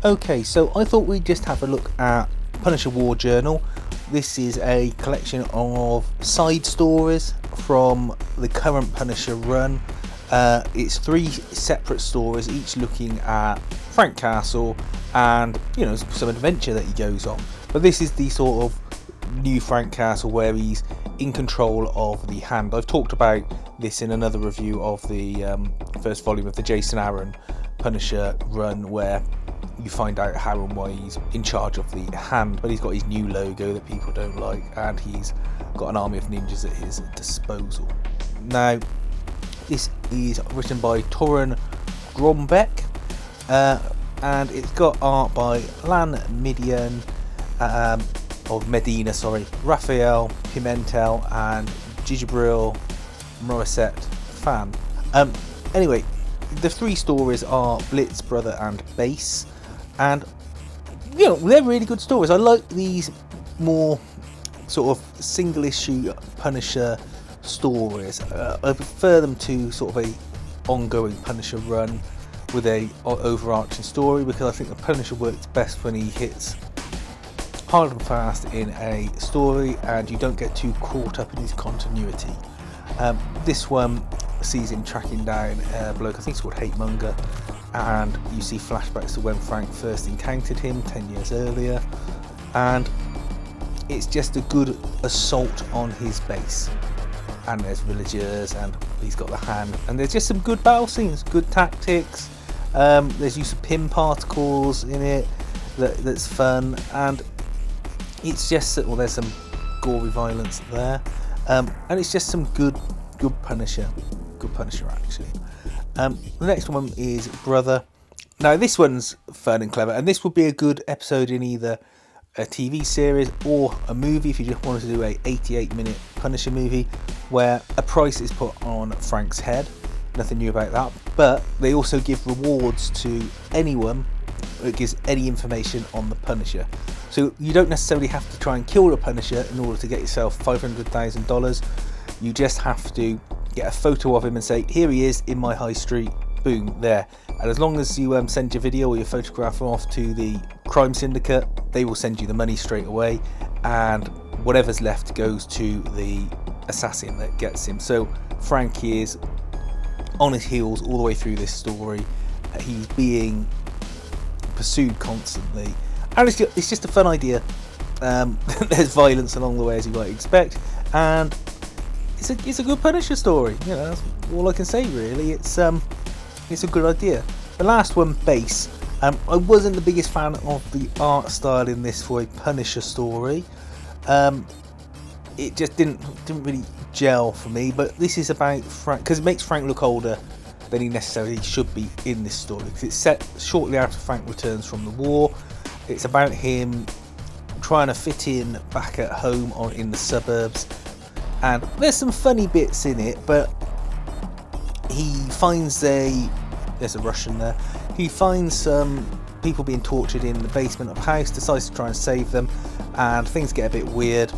Okay, so I thought we'd just have a look at Punisher War Journal. This is a collection of side stories from the current Punisher run. It's 3 separate stories, each looking at Frank Castle and, you know, some adventure that he goes on. But this is the sort of new Frank Castle where he's in control of the Hand. I've talked about this in another review of the first volume of the Jason Aaron Punisher run, where you find out how and why he's in charge of the Hand, but he's got his new logo that people don't like, and he's got an army of ninjas at his disposal. Now, this is written by Torun Grombeck, and it's got art by Lan Median, Raphael Pimentel, and Gigibril Morissette Fan. Anyway, the 3 stories are Blitz, Brother, and Base, and you know, they're really good stories. I like these more sort of single issue Punisher stories. I prefer them to sort of a ongoing Punisher run with a overarching story, because I think the Punisher works best when he hits hard and fast in a story and you don't get too caught up in his continuity. This one sees him tracking down a bloke, I think it's called Hatemonger, and you see flashbacks to when Frank first encountered him 10 years earlier, and it's just a good assault on his base. And there's villagers, and he's got the Hand, and there's just some good battle scenes, good tactics. There's use of pin particles in it that's fun, and it's just, well, there's some gory violence there, and it's just some good Punisher action. The next one is Brother. Now this one's fun and clever, and this would be a good episode in either a TV series or a movie if you just wanted to do a 88-minute Punisher movie where a price is put on Frank's head. Nothing new about that, but they also give rewards to anyone that gives any information on the Punisher. So you don't necessarily have to try and kill the Punisher in order to get yourself $500,000. You just have to get a photo of him and say, here he is in my high street, boom, there. And as long as you send your video or your photograph off to the crime syndicate, they will send you the money straight away, and whatever's left goes to the assassin that gets him. So Frank is on his heels all the way through this story. He's being pursued constantly, and it's just a fun idea. There's violence along the way, as you might expect, and it's a good Punisher story. You know, that's all I can say really. It's a good idea. The last one, Base. I wasn't the biggest fan of the art style in this for a Punisher story. It just didn't really gel for me. But this is about Frank, because it makes Frank look older than he necessarily should be in this story, because it's set shortly after Frank returns from the war. It's about him trying to fit in back at home in the suburbs, and there's some funny bits in it, but he finds there's a Russian there. He finds some people being tortured in the basement of a house, decides to try and save them, and things get a bit weird,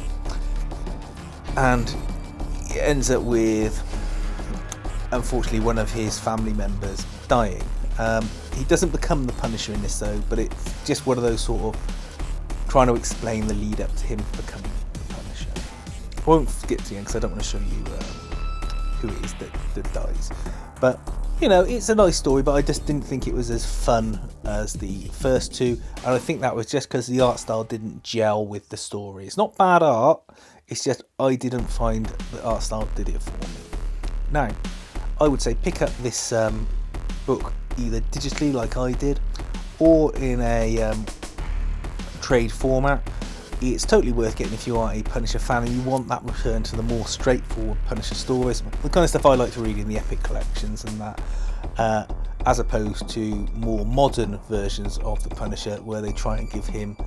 and it ends up with, unfortunately, one of his family members dying. He doesn't become the Punisher in this though, but it's just one of those sort of trying to explain the lead up to him becoming the Punisher. I won't skip to the end because I don't want to show you who it is that dies. But you know, it's a nice story, but I just didn't think it was as fun as the first 2, and I think that was just because the art style didn't gel with the story. It's not bad art, it's just I didn't find the art style did it for me. Now, I would say pick up this book either digitally like I did, or in a trade format. It's totally worth getting if you are a Punisher fan and you want that return to the more straightforward Punisher stories, the kind of stuff I like to read in the Epic collections and that, as opposed to more modern versions of the Punisher where they try and give him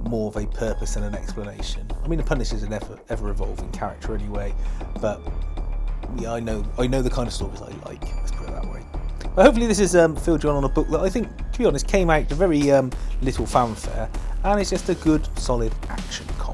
more of a purpose and an explanation. I mean, the Punisher's an ever-evolving character anyway, but yeah, I know the kind of stories I like, let's put it that way. But hopefully this has filled you on a book that I think, to be honest, came out to very little fanfare, and it's just a good, solid action comic.